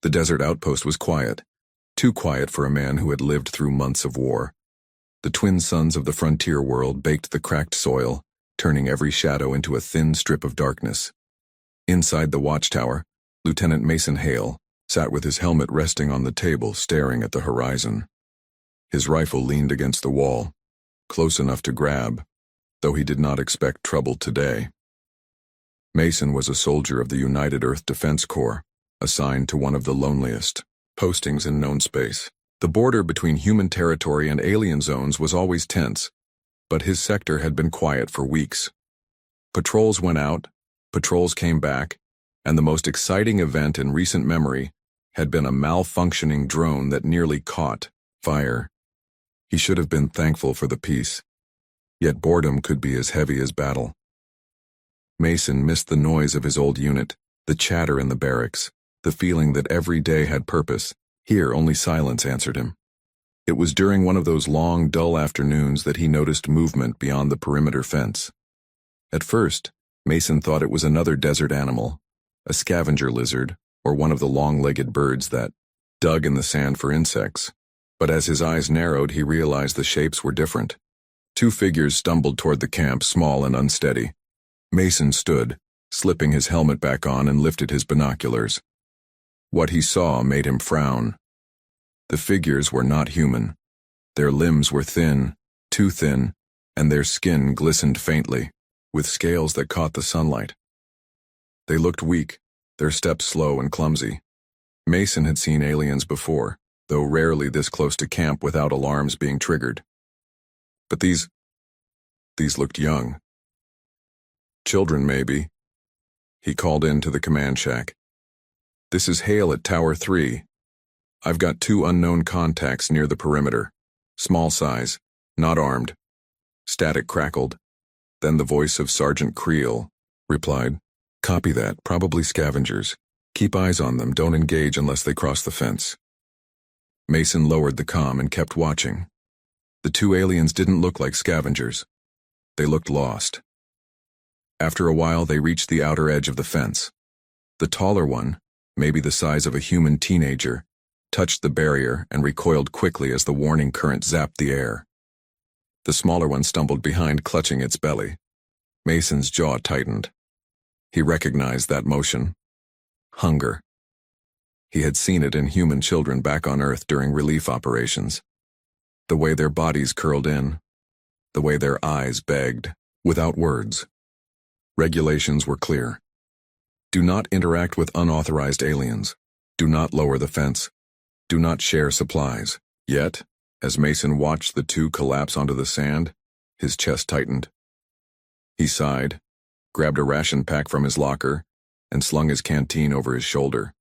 The desert outpost was quiet, too quiet for a man who had lived through months of war. The twin suns of the frontier world baked the cracked soil, turning every shadow into a thin strip of darkness. Inside the watchtower, Lieutenant Mason Hale sat with his helmet resting on the table, staring at the horizon. His rifle leaned against the wall, close enough to grab, though he did not expect trouble today. Mason was a soldier of the United Earth Defense Corps, assigned to one of the loneliest postings in known space. The border between human territory and alien zones was always tense, but his sector had been quiet for weeks. Patrols went out, patrols came back, and the most exciting event in recent memory had been a malfunctioning drone that nearly caught fire. He should have been thankful for the peace, yet boredom could be as heavy as battle. Mason missed the noise of his old unit, the chatter in the barracks, the feeling that every day had purpose. Here only silence answered him. It was during one of those long, dull afternoons that he noticed movement beyond the perimeter fence. At first, Mason thought it was another desert animal, a scavenger lizard, or one of the long-legged birds that dug in the sand for insects. But as his eyes narrowed, he realized the shapes were different. Two figures stumbled toward the camp, small and unsteady. Mason stood, slipping his helmet back on, and lifted his binoculars. What he saw made him frown. The figures were not human. Their limbs were thin, too thin, and their skin glistened faintly, with scales that caught the sunlight. They looked weak, their steps slow and clumsy. Mason had seen aliens before, though rarely this close to camp without alarms being triggered. But these looked young. Children, maybe. He called in to the command shack. "This is Hale at Tower 3. I've got 2 unknown contacts near the perimeter. Small size, not armed." Static crackled. Then the voice of Sergeant Creel replied, "Copy that, probably scavengers. Keep eyes on them, don't engage unless they cross the fence." Mason lowered the comm and kept watching. The 2 aliens didn't look like scavengers. They looked lost. After a while, they reached the outer edge of the fence. The taller one, maybe the size of a human teenager, touched the barrier and recoiled quickly as the warning current zapped the air. The smaller one stumbled behind, clutching its belly. Mason's jaw tightened. He recognized that motion. Hunger. He had seen it in human children back on Earth during relief operations. The way their bodies curled in, the way their eyes begged, without words. Regulations were clear. Do not interact with unauthorized aliens. Do not lower the fence. Do not share supplies. Yet, as Mason watched the 2 collapse onto the sand, his chest tightened. He sighed, grabbed a ration pack from his locker, and slung his canteen over his shoulder.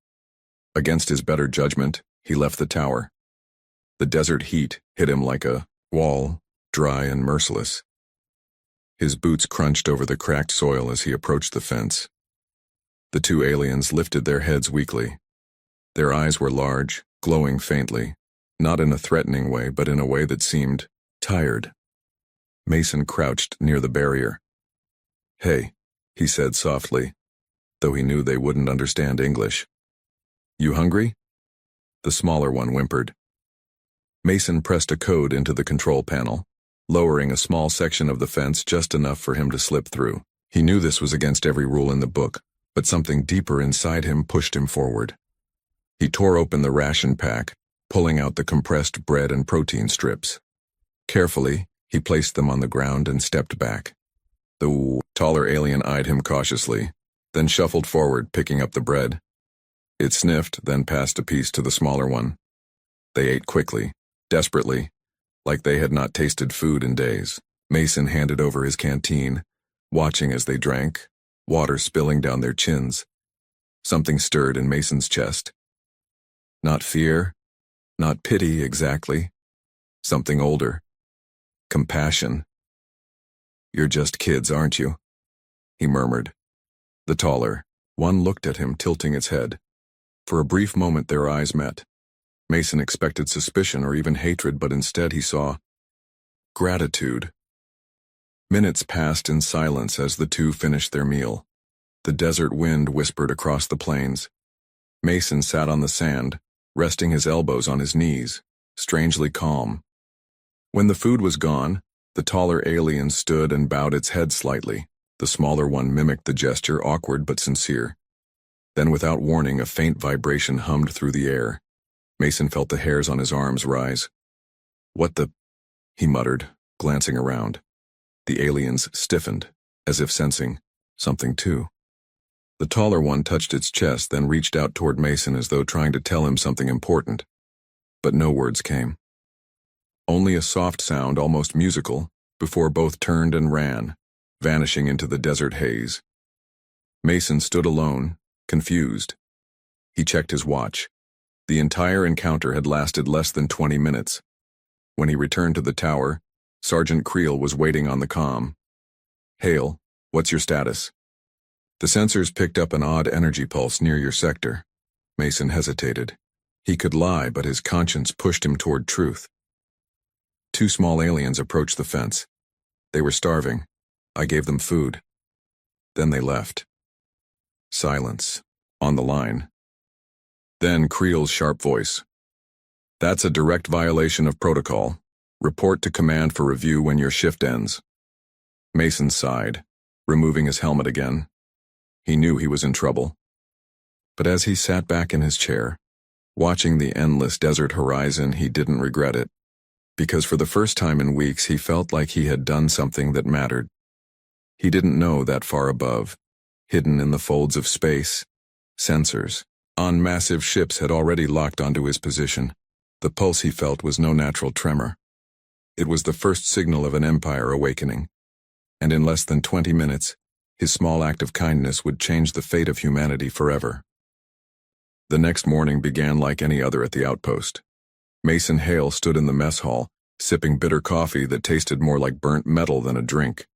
Against his better judgment, he left the tower. The desert heat hit him like a wall, dry and merciless. His boots crunched over the cracked soil as he approached the fence. The 2 aliens lifted their heads weakly. Their eyes were large, glowing faintly, not in a threatening way, but in a way that seemed tired. Mason crouched near the barrier. "Hey," he said softly, though he knew they wouldn't understand English. "You hungry?" The smaller one whimpered. Mason pressed a code into the control panel, lowering a small section of the fence just enough for him to slip through. He knew this was against every rule in the book, but something deeper inside him pushed him forward. He tore open the ration pack, pulling out the compressed bread and protein strips. Carefully, he placed them on the ground and stepped back. The taller alien eyed him cautiously, then shuffled forward, picking up the bread. It sniffed, then passed a piece to the smaller one. They ate quickly, desperately, like they had not tasted food in days. Mason handed over his canteen, watching as they drank, water spilling down their chins. Something stirred in Mason's chest. Not fear, not pity exactly. Something older. Compassion. "You're just kids, aren't you?" he murmured. The taller one looked at him, tilting its head. For a brief moment their eyes met. Mason expected suspicion or even hatred, but instead he saw gratitude. Minutes passed in silence as the 2 finished their meal. The desert wind whispered across the plains. Mason sat on the sand, resting his elbows on his knees, strangely calm. When the food was gone, the taller alien stood and bowed its head slightly. The smaller one mimicked the gesture, awkward but sincere. Then, without warning, a faint vibration hummed through the air. Mason felt the hairs on his arms rise. "What the—" he muttered, glancing around. The aliens stiffened, as if sensing something too. The taller one touched its chest, then reached out toward Mason as though trying to tell him something important. But no words came. Only a soft sound, almost musical, before both turned and ran, vanishing into the desert haze. Mason stood alone, confused. He checked his watch. The entire encounter had lasted less than 20 minutes. When he returned to the tower, Sergeant Creel was waiting on the comm. "Hale, what's your status?" "The sensors picked up an odd energy pulse near your sector." Mason hesitated. He could lie, but his conscience pushed him toward truth. "Two small aliens approached the fence. They were starving. I gave them food. Then they left." Silence. On the line. Then Creel's sharp voice. "That's a direct violation of protocol. Report to command for review when your shift ends." Mason sighed, removing his helmet again. He knew he was in trouble. But as he sat back in his chair, watching the endless desert horizon, he didn't regret it. Because for the first time in weeks, he felt like he had done something that mattered. He didn't know that far above, hidden in the folds of space, sensors on massive ships had already locked onto his position. The pulse he felt was no natural tremor. It was the first signal of an empire awakening. And in less than 20 minutes, his small act of kindness would change the fate of humanity forever. The next morning began like any other at the outpost. Mason Hale stood in the mess hall, sipping bitter coffee that tasted more like burnt metal than a drink.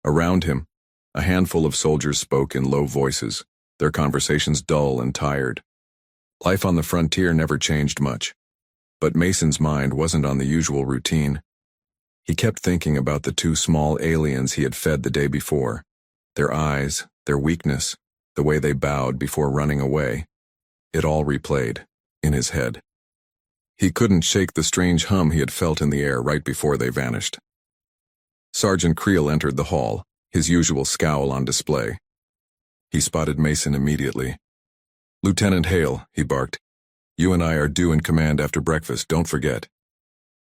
Around him, a handful of soldiers spoke in low voices, their conversations dull and tired. Life on the frontier never changed much. But Mason's mind wasn't on the usual routine. He kept thinking about the two small aliens he had fed the day before. Their eyes, their weakness, the way they bowed before running away. It all replayed, in his head. He couldn't shake the strange hum he had felt in the air right before they vanished. Sergeant Creel entered the hall, his usual scowl on display. He spotted Mason immediately. "Lieutenant Hale," he barked. "You and I are due in command after breakfast, don't forget."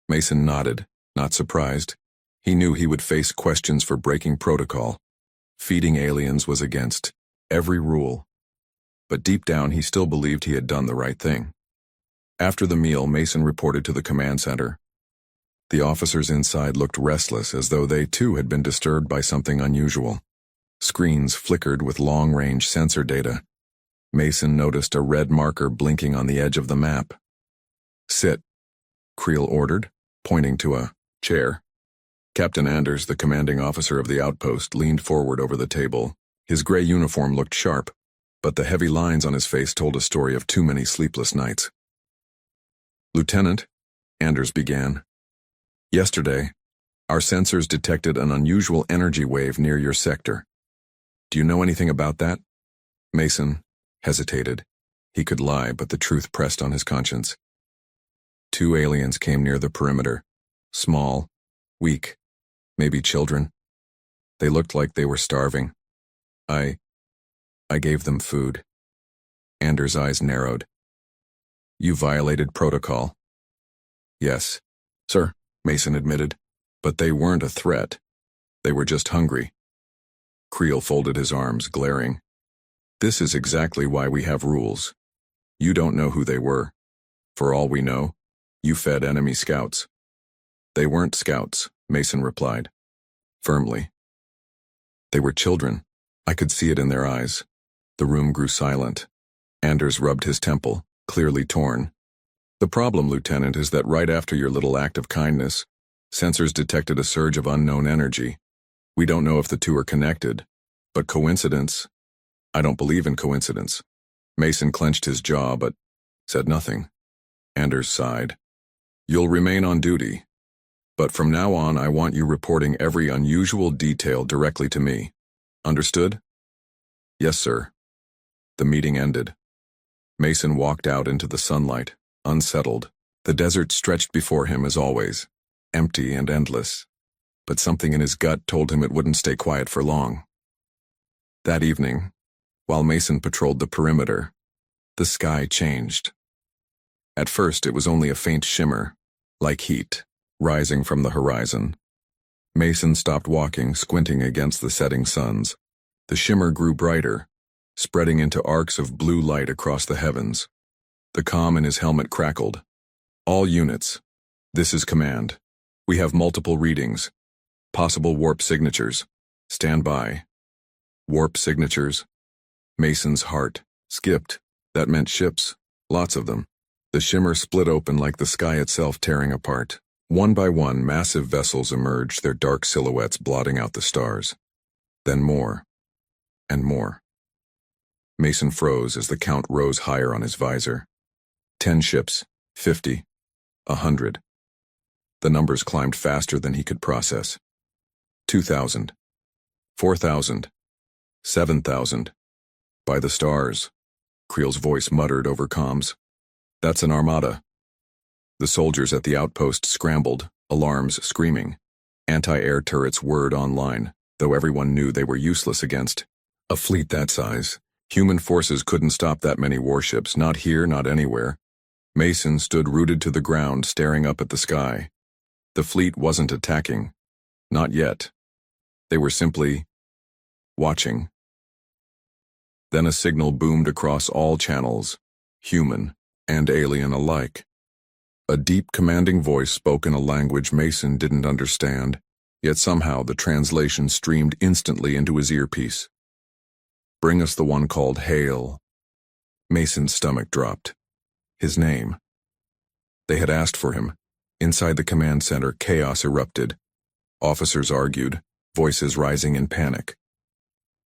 Mason nodded, not surprised. He knew he would face questions for breaking protocol. Feeding aliens was against every rule. But deep down he still believed he had done the right thing. After the meal, Mason reported to the command center. The officers inside looked restless, as though they too had been disturbed by something unusual. Screens flickered with long-range sensor data. Mason noticed a red marker blinking on the edge of the map. "Sit," Creel ordered, pointing to a chair. Captain Anders, the commanding officer of the outpost, leaned forward over the table. His gray uniform looked sharp, but the heavy lines on his face told a story of too many sleepless nights. "Lieutenant," Anders began, "yesterday, our sensors detected an unusual energy wave near your sector. Do you know anything about that?" Mason hesitated. He could lie, but the truth pressed on his conscience. Two aliens came near the perimeter. Small, weak, maybe children. They looked like they were starving. I gave them food." Anders' eyes narrowed. "You violated protocol." "Yes, sir," Mason admitted. "But they weren't a threat. They were just hungry." Creel folded his arms, glaring. "This is exactly why we have rules. You don't know who they were. For all we know, you fed enemy scouts." "They weren't scouts," Mason replied, firmly. "They were children. I could see it in their eyes." The room grew silent. Anders rubbed his temple, clearly torn. "The problem, Lieutenant, is that right after your little act of kindness, sensors detected a surge of unknown energy. We don't know if the two are connected, but coincidence? I don't believe in coincidence." Mason clenched his jaw, but said nothing. Anders sighed. "You'll remain on duty, but from now on I want you reporting every unusual detail directly to me. Understood?" "Yes, sir." The meeting ended. Mason walked out into the sunlight, unsettled. The desert stretched before him as always, empty and endless. But something in his gut told him it wouldn't stay quiet for long. That evening, while Mason patrolled the perimeter, the sky changed. At first, it was only a faint shimmer, like heat, rising from the horizon. Mason stopped walking, squinting against the setting suns. The shimmer grew brighter, spreading into arcs of blue light across the heavens. The comm in his helmet crackled. All units, this is command. We have multiple readings. Possible warp signatures. Stand by. Warp signatures? Mason's heart skipped. That meant ships, lots of them. The shimmer split open like the sky itself tearing apart. One by one, massive vessels emerged, their dark silhouettes blotting out the stars. Then more, and more. Mason froze as the count rose higher on his visor. 10 ships, 50, 100. The numbers climbed faster than he could process. 2,000, 4,000, 7,000. By the stars, Creel's voice muttered over comms. That's an armada. The soldiers at the outpost scrambled, alarms screaming. Anti-air turrets whirred online, though everyone knew they were useless against a fleet that size. Human forces couldn't stop that many warships, not here, not anywhere. Mason stood rooted to the ground, staring up at the sky. The fleet wasn't attacking. Not yet. They were simply watching. Then a signal boomed across all channels, human and alien alike. A deep, commanding voice spoke in a language Mason didn't understand, yet somehow the translation streamed instantly into his earpiece. Bring us the one called Hale. Mason's stomach dropped. His name. They had asked for him. Inside the command center, chaos erupted. Officers argued, voices rising in panic.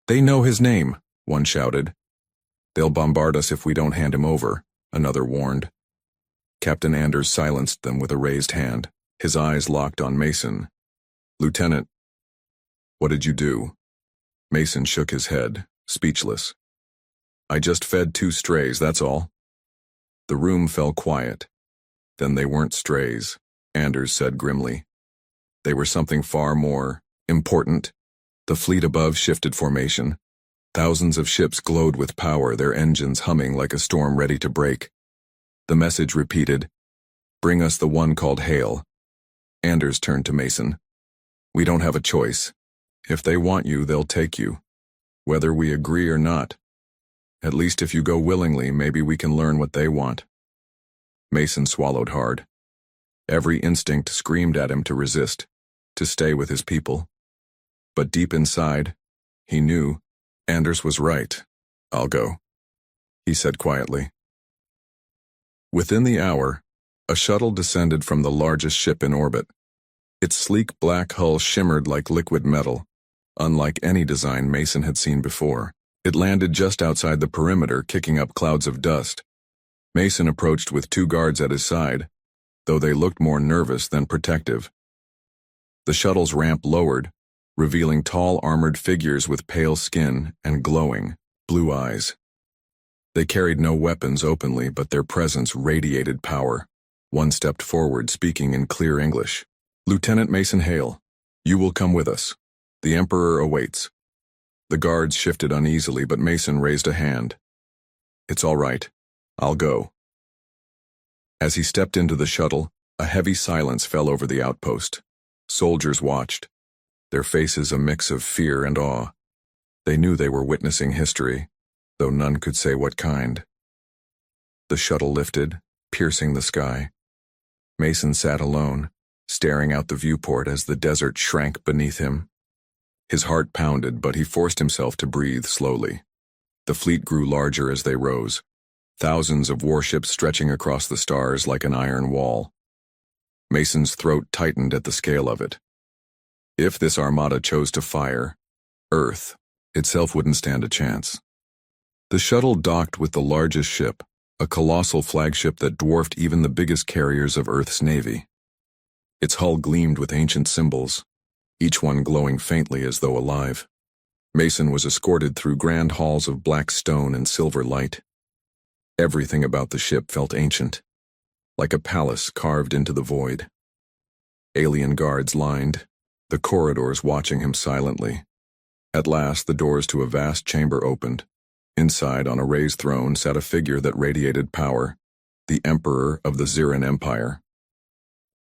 They know his name, one shouted. They'll bombard us if we don't hand him over, another warned. Captain Anders silenced them with a raised hand, his eyes locked on Mason. Lieutenant, what did you do? Mason shook his head, speechless. I just fed 2 strays, that's all. The room fell quiet. Then they weren't strays, Anders said grimly. They were something far more important. The fleet above shifted formation. Thousands of ships glowed with power, their engines humming like a storm ready to break. The message repeated, bring us the one called Hale. Anders turned to Mason. We don't have a choice. If they want you, they'll take you. Whether we agree or not. At least if you go willingly, maybe we can learn what they want. Mason swallowed hard. Every instinct screamed at him to resist, to stay with his people. But deep inside, he knew Anders was right. I'll go, he said quietly. Within the hour, a shuttle descended from the largest ship in orbit. Its sleek black hull shimmered like liquid metal, unlike any design Mason had seen before. It landed just outside the perimeter, kicking up clouds of dust. Mason approached with 2 guards at his side, though they looked more nervous than protective. The shuttle's ramp lowered, revealing tall armored figures with pale skin and glowing, blue eyes. They carried no weapons openly, but their presence radiated power. One stepped forward, speaking in clear English. Lieutenant Mason Hale, you will come with us. The Emperor awaits. The guards shifted uneasily, but Mason raised a hand. It's all right. I'll go. As he stepped into the shuttle, a heavy silence fell over the outpost. Soldiers watched, their faces a mix of fear and awe. They knew they were witnessing history, though none could say what kind. The shuttle lifted, piercing the sky. Mason sat alone, staring out the viewport as the desert shrank beneath him. His heart pounded, but he forced himself to breathe slowly. The fleet grew larger as they rose, thousands of warships stretching across the stars like an iron wall. Mason's throat tightened at the scale of it. If this armada chose to fire, Earth itself wouldn't stand a chance. The shuttle docked with the largest ship, a colossal flagship that dwarfed even the biggest carriers of Earth's navy. Its hull gleamed with ancient symbols, each one glowing faintly as though alive. Mason was escorted through grand halls of black stone and silver light. Everything about the ship felt ancient, like a palace carved into the void. Alien guards lined the corridors, watching him silently. At last, the doors to a vast chamber opened. Inside, on a raised throne, sat a figure that radiated power, the Emperor of the Ziran Empire.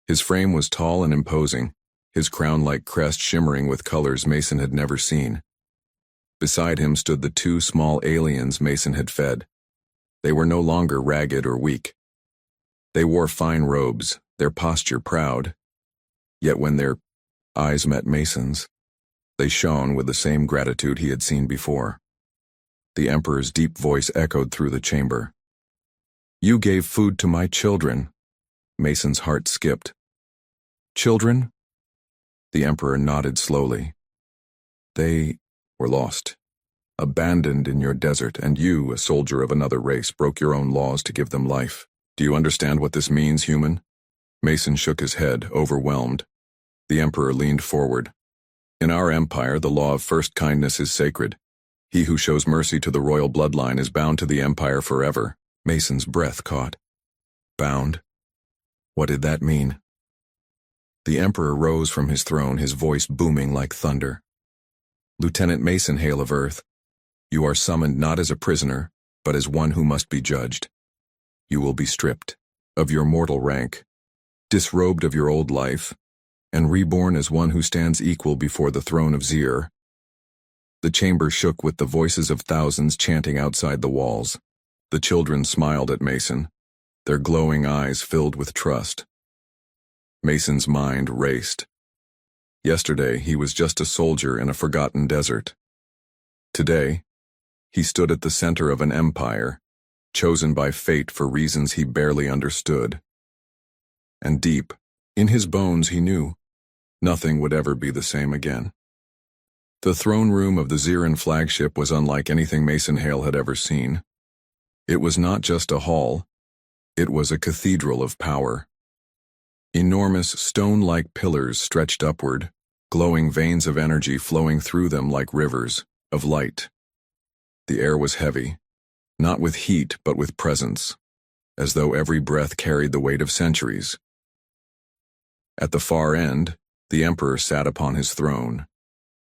His frame was tall and imposing, his crown-like crest shimmering with colors Mason had never seen. Beside him stood the two small aliens Mason had fed. They were no longer ragged or weak. They wore fine robes, their posture proud. Yet when their eyes met Mason's, they shone with the same gratitude he had seen before. The Emperor's deep voice echoed through the chamber. "You gave food to my children." Mason's heart skipped. "Children?" The Emperor nodded slowly. "They were lost, abandoned in your desert, and you, a soldier of another race, broke your own laws to give them life. Do you understand what this means, human?" Mason shook his head, overwhelmed. The Emperor leaned forward. "In our empire, the law of first kindness is sacred. He who shows mercy to the royal bloodline is bound to the empire forever." Mason's breath caught. Bound? What did that mean? The Emperor rose from his throne, his voice booming like thunder. "Lieutenant Mason, Hale of Earth, you are summoned not as a prisoner, but as one who must be judged. You will be stripped of your mortal rank, disrobed of your old life, and reborn as one who stands equal before the throne of Zir." The chamber shook with the voices of thousands chanting outside the walls. The children smiled at Mason, their glowing eyes filled with trust. Mason's mind raced. Yesterday, he was just a soldier in a forgotten desert. Today, he stood at the center of an empire, chosen by fate for reasons he barely understood. And deep, in his bones, he knew nothing would ever be the same again. The throne room of the Ziran flagship was unlike anything Mason Hale had ever seen. It was not just a hall, it was a cathedral of power. Enormous stone-like pillars stretched upward, glowing veins of energy flowing through them like rivers of light. The air was heavy, not with heat but with presence, as though every breath carried the weight of centuries. At the far end, the Emperor sat upon his throne.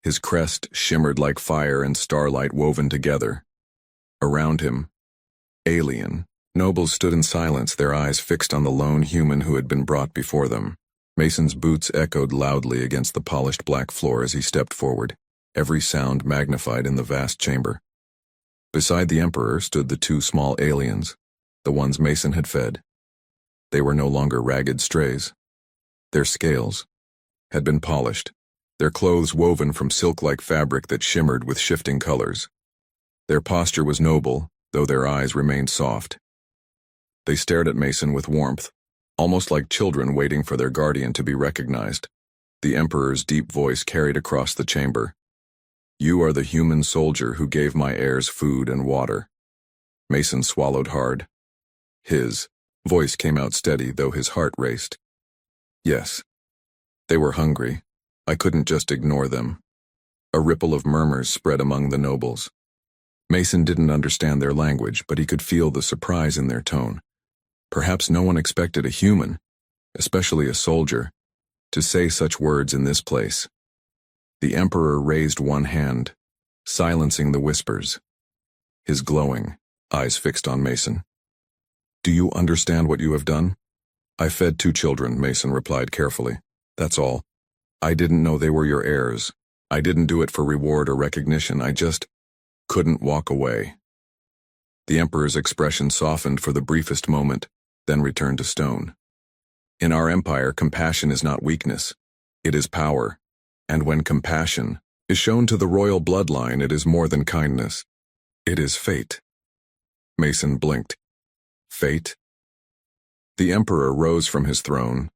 His crest shimmered like fire and starlight woven together. Around him, alien nobles stood in silence, their eyes fixed on the lone human who had been brought before them. Mason's boots echoed loudly against the polished black floor as he stepped forward, every sound magnified in the vast chamber. Beside the Emperor stood the two small aliens, the ones Mason had fed. They were no longer ragged strays. Their scales had been polished, their clothes woven from silk-like fabric that shimmered with shifting colors. Their posture was noble, though their eyes remained soft. They stared at Mason with warmth, almost like children waiting for their guardian to be recognized. The Emperor's deep voice carried across the chamber. "You are the human soldier who gave my heirs food and water." Mason swallowed hard. His voice came out steady, though his heart raced. "Yes. They were hungry. I couldn't just ignore them." A ripple of murmurs spread among the nobles. Mason didn't understand their language, but he could feel the surprise in their tone. Perhaps no one expected a human, especially a soldier, to say such words in this place. The Emperor raised one hand, silencing the whispers, his glowing eyes fixed on Mason. "Do you understand what you have done?" "I fed two children," Mason replied carefully. "That's all. I didn't know they were your heirs. I didn't do it for reward or recognition. I just couldn't walk away." The Emperor's expression softened for the briefest moment, then returned to stone. "In our empire, compassion is not weakness. It is power. And when compassion is shown to the royal bloodline, it is more than kindness. It is fate." Mason blinked. Fate? The Emperor rose from his throne,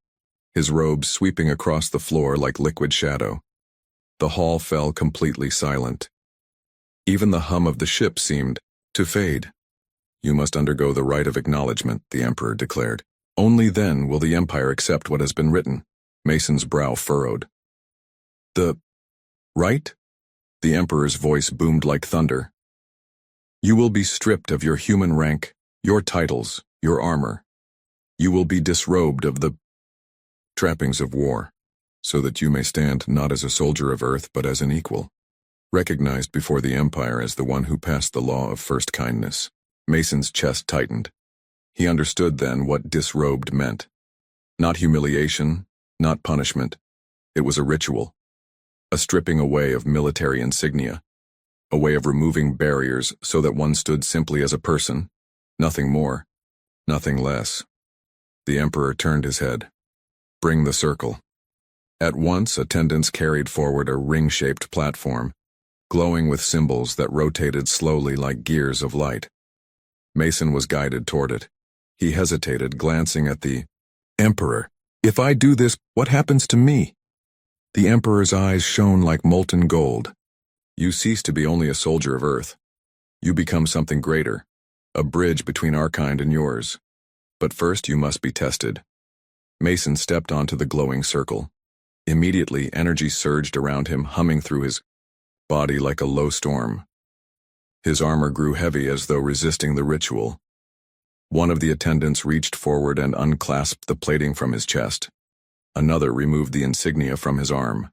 his robes sweeping across the floor like liquid shadow. The hall fell completely silent. Even the hum of the ship seemed to fade. "You must undergo the rite of acknowledgement," the Emperor declared. "Only then will the Empire accept what has been written." Mason's brow furrowed. "The rite?" The Emperor's voice boomed like thunder. "You will be stripped of your human rank, your titles, your armor. You will be disrobed of the trappings of war, so that you may stand not as a soldier of earth but as an equal, recognized before the Empire as the one who passed the law of first kindness. Mason's chest tightened. He understood then what disrobed meant. Not humiliation, not punishment. It was a ritual, a stripping away of military insignia, a way of removing barriers so that one stood simply as a person, nothing more, nothing less. The Emperor turned his head. Bring the circle. At once, attendants carried forward a ring-shaped platform, glowing with symbols that rotated slowly like gears of light. Mason was guided toward it. He hesitated, glancing at the Emperor. If I do this, what happens to me? The Emperor's eyes shone like molten gold. You cease to be only a soldier of Earth. You become something greater, a bridge between our kind and yours. But first you must be tested. Mason stepped onto the glowing circle. Immediately, energy surged around him, humming through his body like a low storm. His armor grew heavy as though resisting the ritual. One of the attendants reached forward and unclasped the plating from his chest. Another removed the insignia from his arm.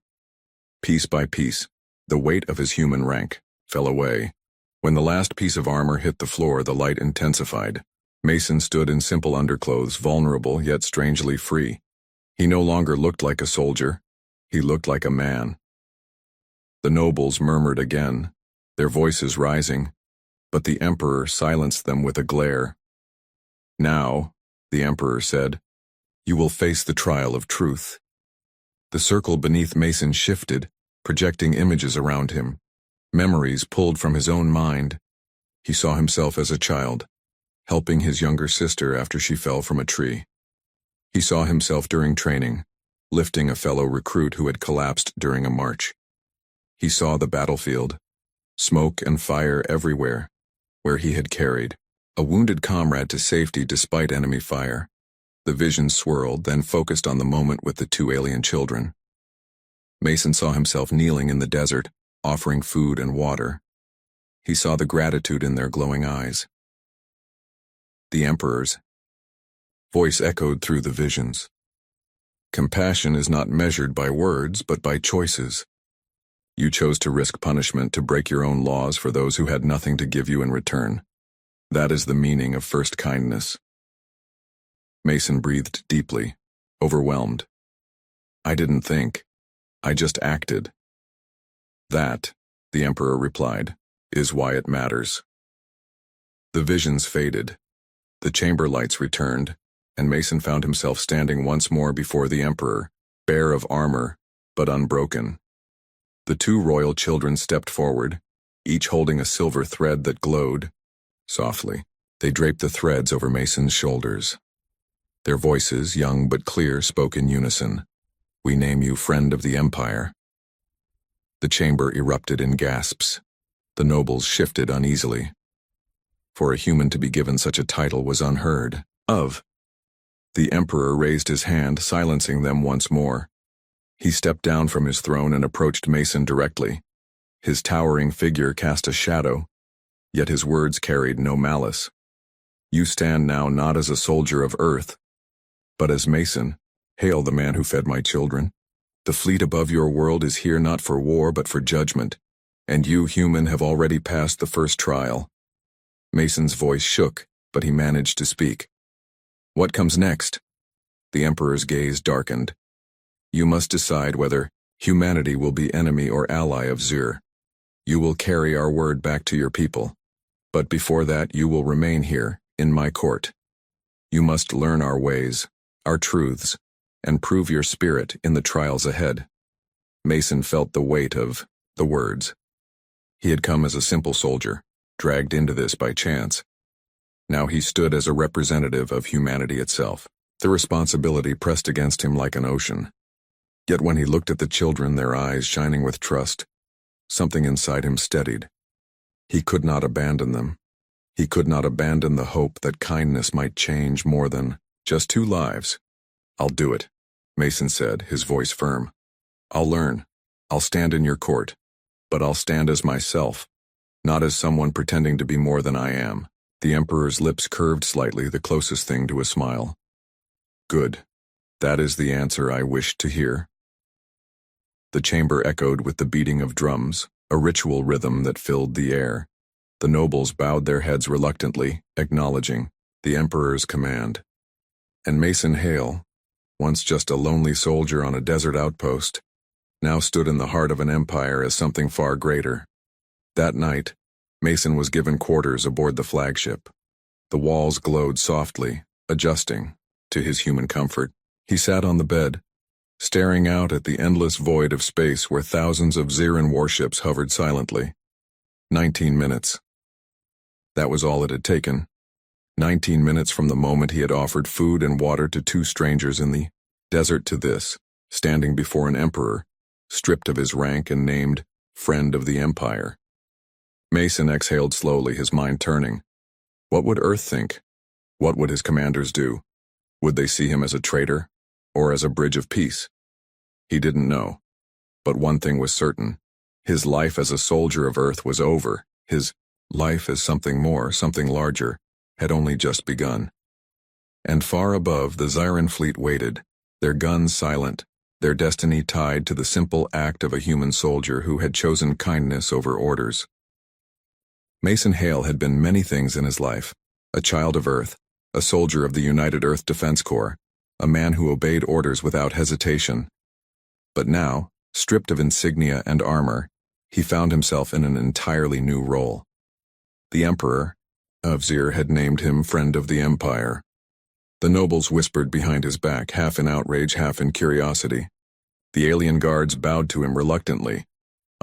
Piece by piece, the weight of his human rank fell away. When the last piece of armor hit the floor, the light intensified. Mason stood in simple underclothes, vulnerable yet strangely free. He no longer looked like a soldier. He looked like a man. The nobles murmured again, their voices rising, but the Emperor silenced them with a glare. Now, the Emperor said, you will face the trial of truth. The circle beneath Mason shifted, projecting images around him, memories pulled from his own mind. He saw himself as a child, helping his younger sister after she fell from a tree. He saw himself during training, lifting a fellow recruit who had collapsed during a march. He saw the battlefield, smoke and fire everywhere, where he had carried a wounded comrade to safety despite enemy fire. The vision swirled, then focused on the moment with the two alien children. Mason saw himself kneeling in the desert, offering food and water. He saw the gratitude in their glowing eyes. The Emperor's voice echoed through the visions. Compassion is not measured by words, but by choices. You chose to risk punishment to break your own laws for those who had nothing to give you in return. That is the meaning of first kindness. Mason breathed deeply, overwhelmed. I didn't think. I just acted. That, the Emperor replied, is why it matters. The visions faded. The chamber lights returned, and Mason found himself standing once more before the Emperor, bare of armor, but unbroken. The two royal children stepped forward, each holding a silver thread that glowed. Softly, they draped the threads over Mason's shoulders. Their voices, young but clear, spoke in unison. We name you friend of the Empire. The chamber erupted in gasps. The nobles shifted uneasily. For a human to be given such a title was unheard of. The Emperor raised his hand, silencing them once more. He stepped down from his throne and approached Mason directly. His towering figure cast a shadow, yet his words carried no malice. You stand now not as a soldier of Earth, but as Mason. Hail the man who fed my children. The fleet above your world is here not for war but for judgment, and you, human, have already passed the first trial. Mason's voice shook, but he managed to speak. What comes next? The Emperor's gaze darkened. You must decide whether humanity will be enemy or ally of Zur. You will carry our word back to your people. But before that, you will remain here, in my court. You must learn our ways, our truths, and prove your spirit in the trials ahead. Mason felt the weight of the words. He had come as a simple soldier, dragged into this by chance. Now he stood as a representative of humanity itself. The responsibility pressed against him like an ocean. Yet when he looked at the children, their eyes shining with trust, something inside him steadied. He could not abandon them. He could not abandon the hope that kindness might change more than just 2 lives. I'll do it, Mason said, his voice firm. I'll learn. I'll stand in your court. But I'll stand as myself, not as someone pretending to be more than I am. The Emperor's lips curved slightly, the closest thing to a smile. Good. That is the answer I wished to hear. The chamber echoed with the beating of drums, a ritual rhythm that filled the air. The nobles bowed their heads reluctantly, acknowledging the Emperor's command. And Mason Hale, once just a lonely soldier on a desert outpost, now stood in the heart of an empire as something far greater. That night, Mason was given quarters aboard the flagship. The walls glowed softly, adjusting to his human comfort. He sat on the bed, staring out at the endless void of space where thousands of Xeran warships hovered silently. 19 minutes. That was all it had taken. 19 minutes from the moment he had offered food and water to two strangers in the desert to this, standing before an emperor, stripped of his rank and named Friend of the Empire. Mason exhaled slowly, his mind turning. What would Earth think? What would his commanders do? Would they see him as a traitor, or as a bridge of peace? He didn't know. But one thing was certain. His life as a soldier of Earth was over. His life as something more, something larger, had only just begun. And far above, the Xyran fleet waited, their guns silent, their destiny tied to the simple act of a human soldier who had chosen kindness over orders. Mason Hale had been many things in his life: a child of Earth, a soldier of the United Earth Defense Corps, a man who obeyed orders without hesitation. But now, stripped of insignia and armor, he found himself in an entirely new role. The Emperor of Xir had named him Friend of the Empire. The nobles whispered behind his back, half in outrage, half in curiosity. The alien guards bowed to him reluctantly,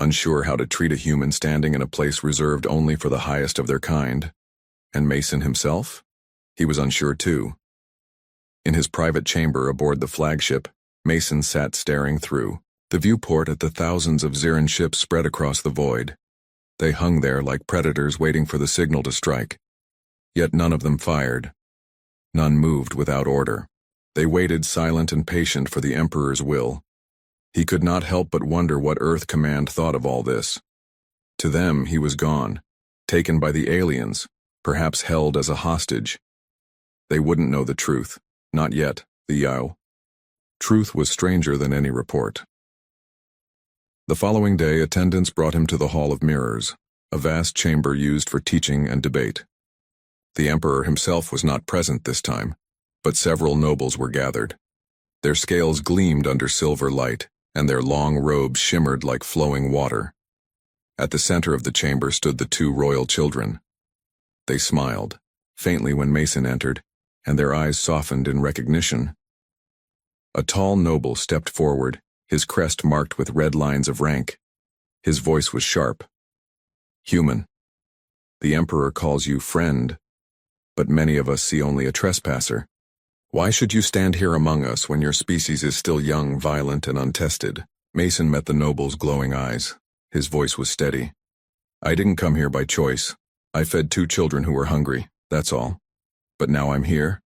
unsure how to treat a human standing in a place reserved only for the highest of their kind. And Mason himself? He was unsure too. In his private chamber aboard the flagship, Mason sat staring through the viewport at the thousands of Xeran ships spread across the void. They hung there like predators waiting for the signal to strike. Yet none of them fired. None moved without order. They waited silent and patient for the Emperor's will. He could not help but wonder what Earth Command thought of all this. To them, he was gone, taken by the aliens, perhaps held as a hostage. They wouldn't know the truth. Not yet, the Yao. Truth was stranger than any report. The following day, attendants brought him to the Hall of Mirrors, a vast chamber used for teaching and debate. The Emperor himself was not present this time, but several nobles were gathered. Their scales gleamed under silver light, and their long robes shimmered like flowing water. At the center of the chamber stood the two royal children. They smiled, faintly when Mason entered, and their eyes softened in recognition. A tall noble stepped forward, his crest marked with red lines of rank. His voice was sharp. Human. The Emperor calls you friend, but many of us see only a trespasser. Why should you stand here among us when your species is still young, violent, and untested? Mason met the noble's glowing eyes. His voice was steady. I didn't come here by choice. I fed two children who were hungry, that's all. But now I'm here,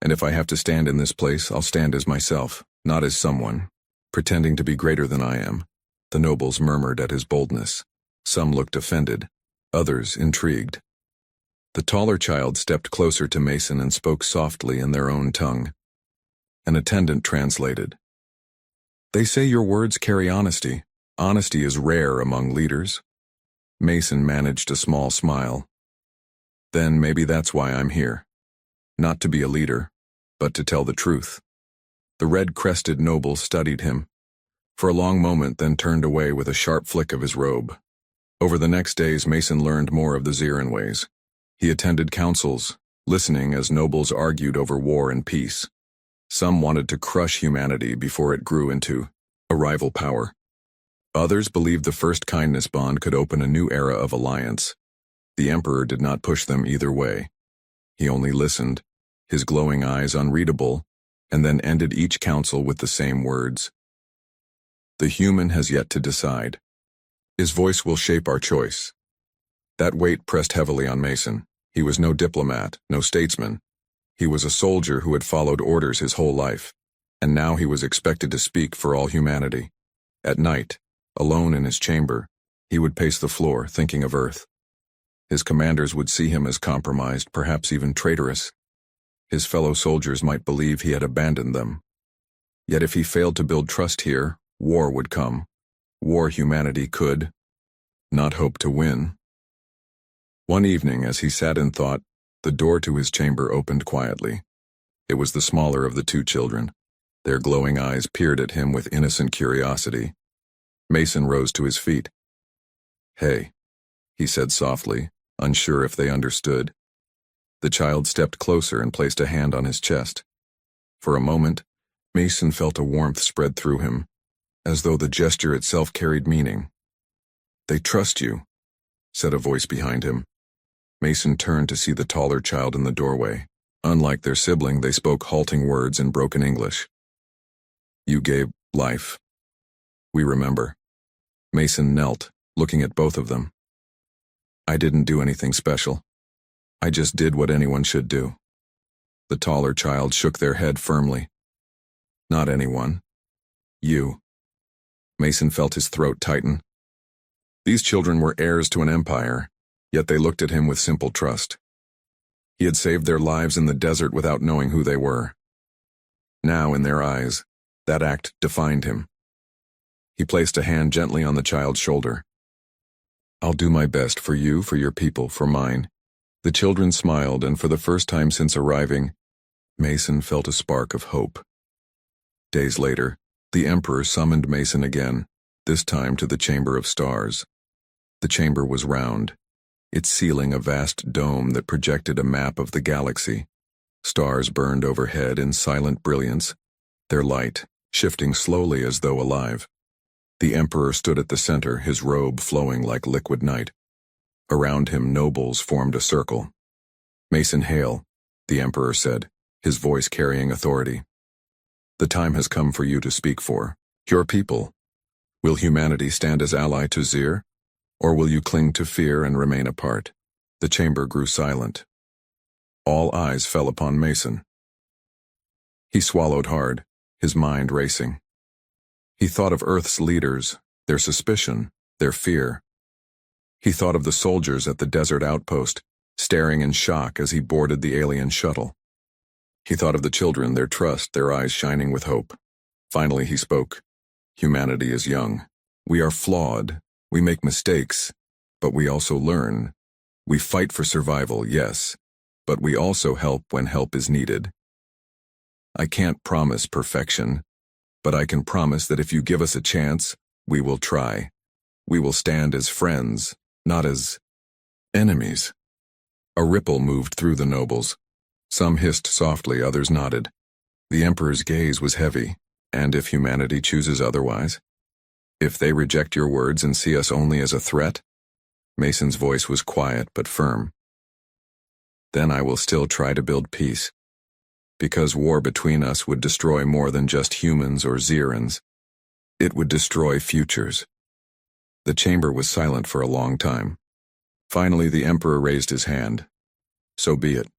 and if I have to stand in this place, I'll stand as myself, not as someone, pretending to be greater than I am. The nobles murmured at his boldness. Some looked offended, others intrigued. The taller child stepped closer to Mason and spoke softly in their own tongue. An attendant translated. They say your words carry honesty. Honesty is rare among leaders. Mason managed a small smile. Then maybe that's why I'm here. Not to be a leader, but to tell the truth. The red-crested noble studied him, for a long moment, then turned away with a sharp flick of his robe. Over the next days, Mason learned more of the Xeran ways. He attended councils, listening as nobles argued over war and peace. Some wanted to crush humanity before it grew into a rival power. Others believed the first kindness bond could open a new era of alliance. The Emperor did not push them either way. He only listened, his glowing eyes unreadable, and then ended each council with the same words. The human has yet to decide. His voice will shape our choice. That weight pressed heavily on Mason. He was no diplomat, no statesman. He was a soldier who had followed orders his whole life, and now he was expected to speak for all humanity. At night, alone in his chamber, he would pace the floor, thinking of Earth. His commanders would see him as compromised, perhaps even traitorous. His fellow soldiers might believe he had abandoned them. Yet if he failed to build trust here, war would come. War humanity could not hope to win. One evening, as he sat in thought, the door to his chamber opened quietly. It was the smaller of the two children. Their glowing eyes peered at him with innocent curiosity. Mason rose to his feet. "Hey," he said softly, unsure if they understood. The child stepped closer and placed a hand on his chest. For a moment, Mason felt a warmth spread through him, as though the gesture itself carried meaning. "They trust you," said a voice behind him. Mason turned to see the taller child in the doorway. Unlike their sibling, they spoke halting words in broken English. "You gave life. We remember." Mason knelt, looking at both of them. "I didn't do anything special. I just did what anyone should do." The taller child shook their head firmly. "Not anyone. You." Mason felt his throat tighten. These children were heirs to an empire, yet they looked at him with simple trust. He had saved their lives in the desert without knowing who they were. Now, in their eyes, that act defined him. He placed a hand gently on the child's shoulder. "I'll do my best for you, for your people, for mine." The children smiled, and for the first time since arriving, Mason felt a spark of hope. Days later, the Emperor summoned Mason again, this time to the Chamber of Stars. The chamber was round, its ceiling a vast dome that projected a map of the galaxy. Stars burned overhead in silent brilliance, their light shifting slowly as though alive. The Emperor stood at the center, his robe flowing like liquid night. Around him, nobles formed a circle. "Mason Hale," the Emperor said, his voice carrying authority. "The time has come for you to speak for your people. Will humanity stand as ally to Zir, or will you cling to fear and remain apart?" The chamber grew silent. All eyes fell upon Mason. He swallowed hard, his mind racing. He thought of Earth's leaders, their suspicion, their fear. He thought of the soldiers at the desert outpost, staring in shock as he boarded the alien shuttle. He thought of the children, their trust, their eyes shining with hope. Finally he spoke. "Humanity is young. We are flawed. We make mistakes, but we also learn. We fight for survival, yes, but we also help when help is needed. I can't promise perfection, but I can promise that if you give us a chance, we will try. We will stand as friends, not as enemies." A ripple moved through the nobles. Some hissed softly, others nodded. The Emperor's gaze was heavy. "And if humanity chooses otherwise? If they reject your words and see us only as a threat?" Mason's voice was quiet but firm. "Then I will still try to build peace. Because war between us would destroy more than just humans or Zirans. It would destroy futures." The chamber was silent for a long time. Finally, the Emperor raised his hand. "So be it.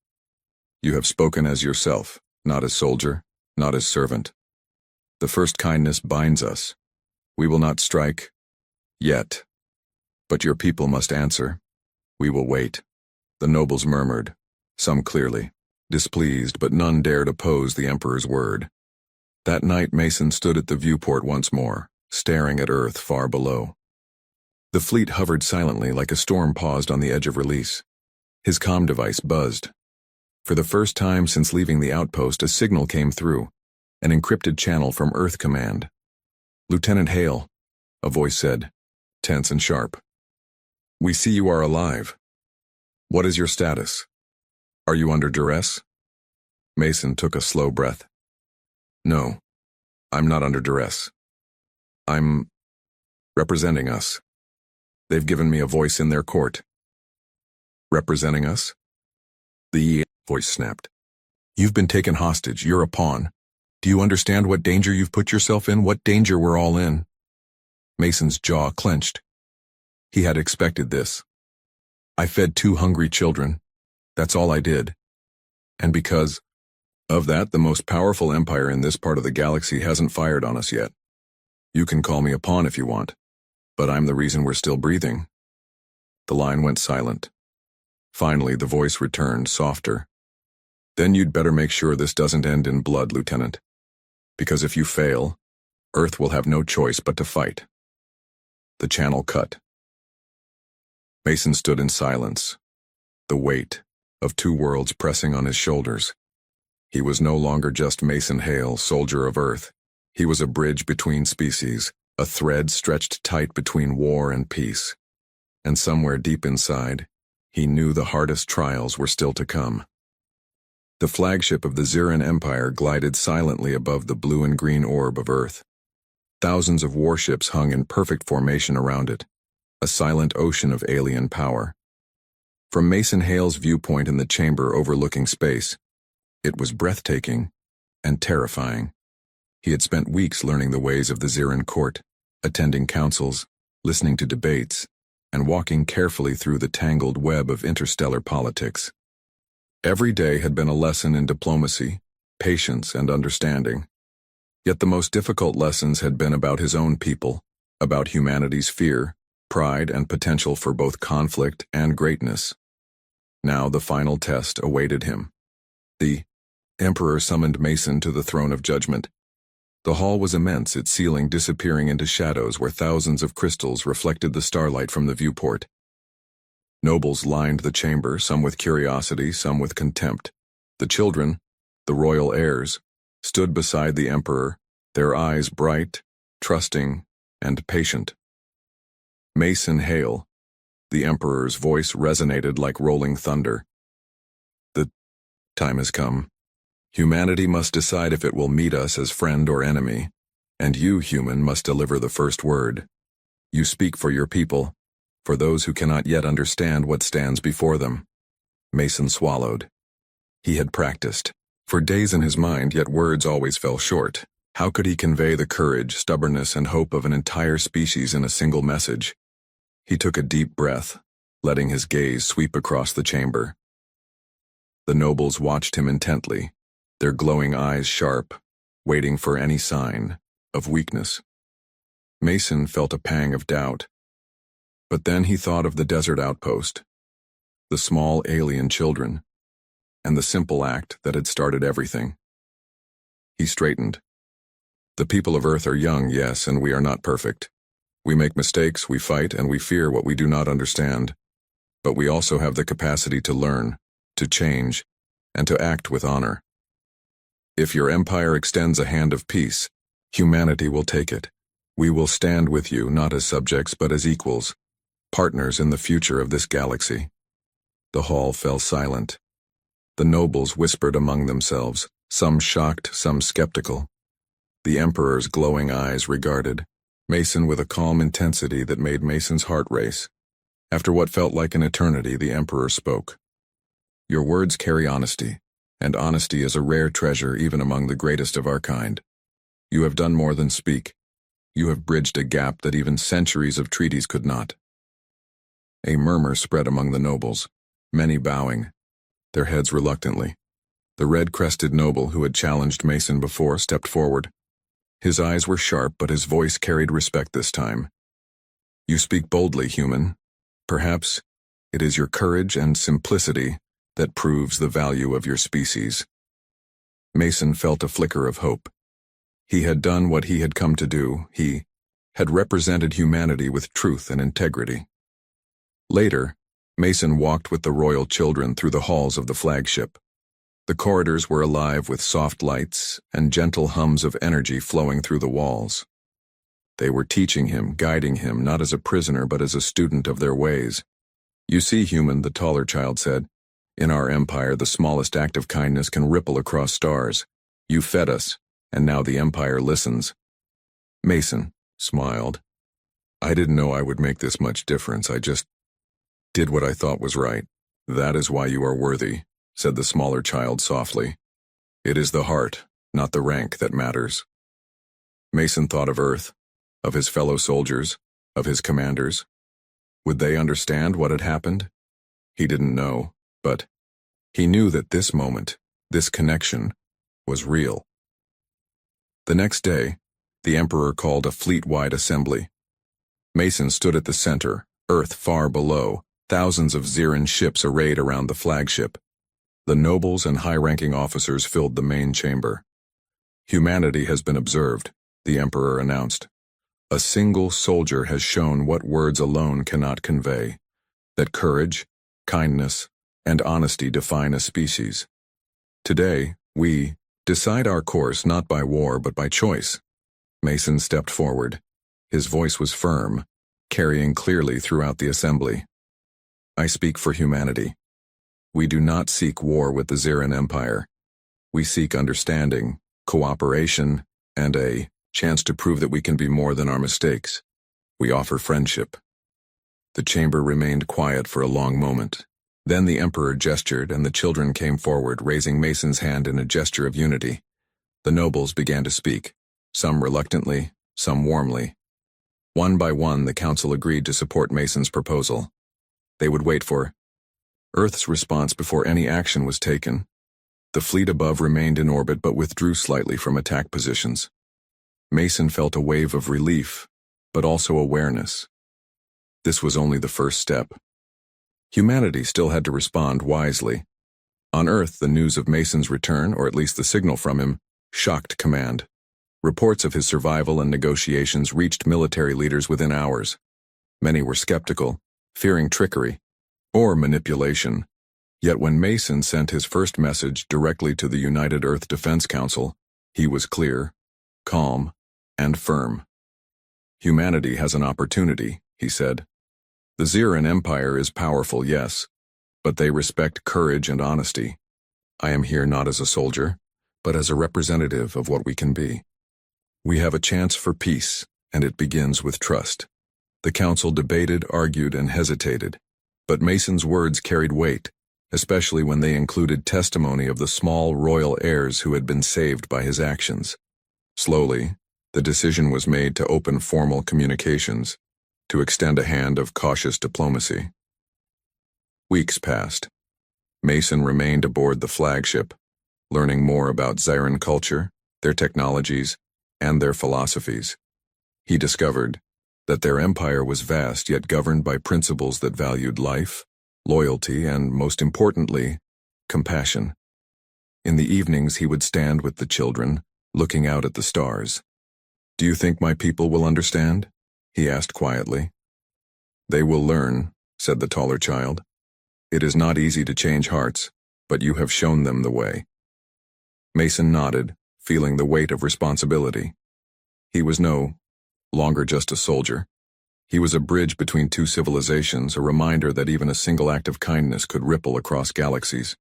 You have spoken as yourself, not as soldier, not as servant. The first kindness binds us. We will not strike, yet. But your people must answer. We will wait." The nobles murmured, some clearly displeased, but none dared oppose the Emperor's word. That night Mason stood at the viewport once more, staring at Earth far below. The fleet hovered silently like a storm paused on the edge of release. His comm device buzzed. For the first time since leaving the outpost, a signal came through, an encrypted channel from Earth Command. "Lieutenant Hale," a voice said, tense and sharp. "We see you are alive. What is your status? Are you under duress?" Mason took a slow breath. "No, I'm not under duress. I'm representing us. They've given me a voice in their court." "Representing us?" The voice snapped. "You've been taken hostage. You're a pawn. Do you understand what danger you've put yourself in? What danger we're all in?" Mason's jaw clenched. He had expected this. "I fed 2 hungry children. That's all I did. And because of that, the most powerful empire in this part of the galaxy hasn't fired on us yet. You can call me a pawn if you want, but I'm the reason we're still breathing." The line went silent. Finally, the voice returned, softer. Then you'd better make sure this doesn't end in blood, Lieutenant. Because if you fail, Earth will have no choice but to fight. The channel cut. Mason stood in silence, the weight of two worlds pressing on his shoulders. He was no longer just Mason Hale, soldier of Earth. He was a bridge between species, a thread stretched tight between war and peace. And somewhere deep inside, he knew the hardest trials were still to come. The flagship of the Ziran Empire glided silently above the blue and green orb of Earth. Thousands of warships hung in perfect formation around it, a silent ocean of alien power. From Mason Hale's viewpoint in the chamber overlooking space, it was breathtaking and terrifying. He had spent weeks learning the ways of the Ziran court, attending councils, listening to debates, and walking carefully through the tangled web of interstellar politics. Every day had been a lesson in diplomacy, patience, and understanding. Yet the most difficult lessons had been about his own people, about humanity's fear, pride, and potential for both conflict and greatness. Now the final test awaited him. The Emperor summoned Mason to the throne of judgment. The hall was immense, its ceiling disappearing into shadows where thousands of crystals reflected the starlight from the viewport. Nobles lined the chamber, some with curiosity, some with contempt. The children, the royal heirs, stood beside the emperor, their eyes bright, trusting, and patient. Mason Hale, the emperor's voice resonated like rolling thunder. The time has come. Humanity must decide if it will meet us as friend or enemy, and you, human, must deliver the first word. You speak for your people, for those who cannot yet understand what stands before them. Mason swallowed. He had practiced for days in his mind, yet words always fell short. How could he convey the courage, stubbornness, and hope of an entire species in a single message? He took a deep breath, letting his gaze sweep across the chamber. The nobles watched him intently, their glowing eyes sharp, waiting for any sign of weakness. Mason felt a pang of doubt. But then he thought of the desert outpost, the small alien children, and the simple act that had started everything. He straightened. The people of Earth are young, yes, and we are not perfect. We make mistakes, we fight, and we fear what we do not understand. But we also have the capacity to learn, to change, and to act with honor. If your empire extends a hand of peace, humanity will take it. We will stand with you, not as subjects, but as equals, partners in the future of this galaxy. The hall fell silent. The nobles whispered among themselves, some shocked, some skeptical. The emperor's glowing eyes regarded Mason with a calm intensity that made Mason's heart race. After what felt like an eternity, the emperor spoke. Your words carry honesty, and honesty is a rare treasure even among the greatest of our kind. You have done more than speak. You have bridged a gap that even centuries of treaties could not. A murmur spread among the nobles, many bowing, their heads reluctantly. The red-crested noble who had challenged Mason before stepped forward. His eyes were sharp, but his voice carried respect this time. You speak boldly, human. Perhaps it is your courage and simplicity that proves the value of your species. Mason felt a flicker of hope. He had done what he had come to do. He had represented humanity with truth and integrity. Later, Mason walked with the royal children through the halls of the flagship. The corridors were alive with soft lights and gentle hums of energy flowing through the walls. They were teaching him, guiding him, not as a prisoner but as a student of their ways. You see, human, the taller child said, in our empire the smallest act of kindness can ripple across stars. You fed us, and now the empire listens. Mason smiled. I didn't know I would make this much difference. I just did what I thought was right. That is why you are worthy, said the smaller child softly. It is the heart, not the rank, that matters. Mason thought of Earth, of his fellow soldiers, of his commanders. Would they understand what had happened? He didn't know, but he knew that this moment, this connection, was real. The next day, the Emperor called a fleet-wide assembly. Mason stood at the center, Earth far below, Thousands of Ziran ships arrayed around the flagship. The nobles and high-ranking officers filled the main chamber. Humanity has been observed, the Emperor announced. A single soldier has shown what words alone cannot convey, that courage, kindness, and honesty define a species. Today, we decide our course not by war but by choice. Mason stepped forward. His voice was firm, carrying clearly throughout the assembly. I speak for humanity. We do not seek war with the Ziran Empire. We seek understanding, cooperation, and a chance to prove that we can be more than our mistakes. We offer friendship. The chamber remained quiet for a long moment. Then the Emperor gestured and the children came forward, raising Mason's hand in a gesture of unity. The nobles began to speak, some reluctantly, some warmly. One by one, the council agreed to support Mason's proposal. They would wait for Earth's response before any action was taken. The fleet above remained in orbit but withdrew slightly from attack positions. Mason felt a wave of relief, but also awareness. This was only the first step. Humanity still had to respond wisely. On Earth, the news of Mason's return, or at least the signal from him, shocked command. Reports of his survival and negotiations reached military leaders within hours. Many were skeptical, fearing trickery or manipulation. Yet when Mason sent his first message directly to the United Earth Defense Council, he was clear, calm, and firm. Humanity has an opportunity, he said. The Ziran Empire is powerful, yes, but they respect courage and honesty. I am here not as a soldier, but as a representative of what we can be. We have a chance for peace, and it begins with trust. The council debated, argued, and hesitated, but Mason's words carried weight, especially when they included testimony of the small royal heirs who had been saved by his actions. Slowly, the decision was made to open formal communications, to extend a hand of cautious diplomacy. Weeks passed. Mason remained aboard the flagship, learning more about Ziran culture, their technologies, and their philosophies. He discovered that their empire was vast yet governed by principles that valued life, loyalty, and, most importantly, compassion. In the evenings he would stand with the children, looking out at the stars. "Do you think my people will understand?" he asked quietly. "They will learn," said the taller child. "It is not easy to change hearts, but you have shown them the way." Mason nodded, feeling the weight of responsibility. He was no longer just a soldier. He was a bridge between two civilizations, a reminder that even a single act of kindness could ripple across galaxies.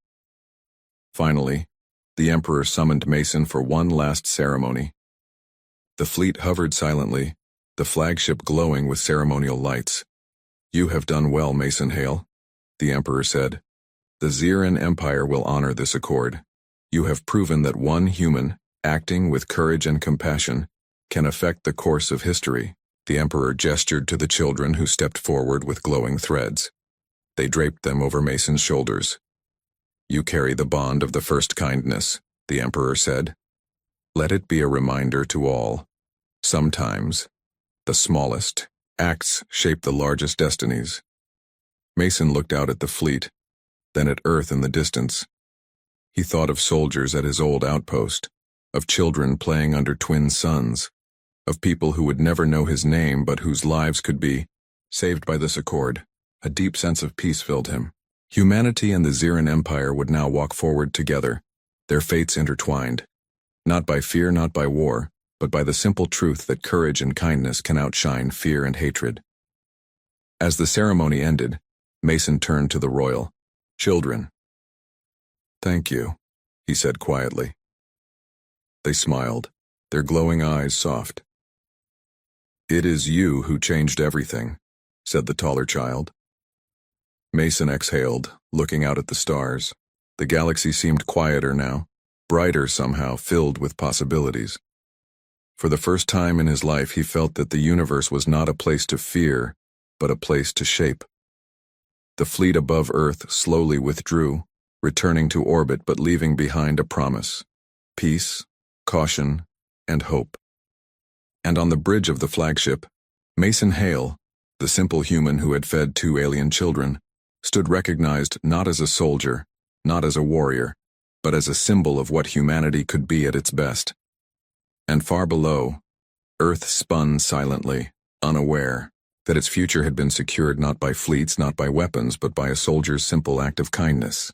Finally, the Emperor summoned Mason for one last ceremony. The fleet hovered silently, the flagship glowing with ceremonial lights. "You have done well, Mason Hale," the Emperor said. "The Ziran Empire will honor this accord. You have proven that one human, acting with courage and compassion, can affect the course of history." The Emperor gestured to the children who stepped forward with glowing threads. They draped them over Mason's shoulders. "You carry the bond of the first kindness," the Emperor said. "Let it be a reminder to all. Sometimes, the smallest acts shape the largest destinies." Mason looked out at the fleet, then at Earth in the distance. He thought of soldiers at his old outpost, of children playing under twin suns, of people who would never know his name but whose lives could be saved by this accord. A deep sense of peace filled him. Humanity and the Ziran Empire would now walk forward together, their fates intertwined. Not by fear, not by war, but by the simple truth that courage and kindness can outshine fear and hatred. As the ceremony ended, Mason turned to the royal. "Children." "Thank you," he said quietly. They smiled, their glowing eyes soft. "It is you who changed everything," said the taller child. Mason exhaled, looking out at the stars. The galaxy seemed quieter now, brighter somehow, filled with possibilities. For the first time in his life, he felt that the universe was not a place to fear, but a place to shape. The fleet above Earth slowly withdrew, returning to orbit but leaving behind a promise: peace, caution, and hope. And on the bridge of the flagship, Mason Hale, the simple human who had fed two alien children, stood recognized not as a soldier, not as a warrior, but as a symbol of what humanity could be at its best. And far below, Earth spun silently, unaware that its future had been secured not by fleets, not by weapons, but by a soldier's simple act of kindness.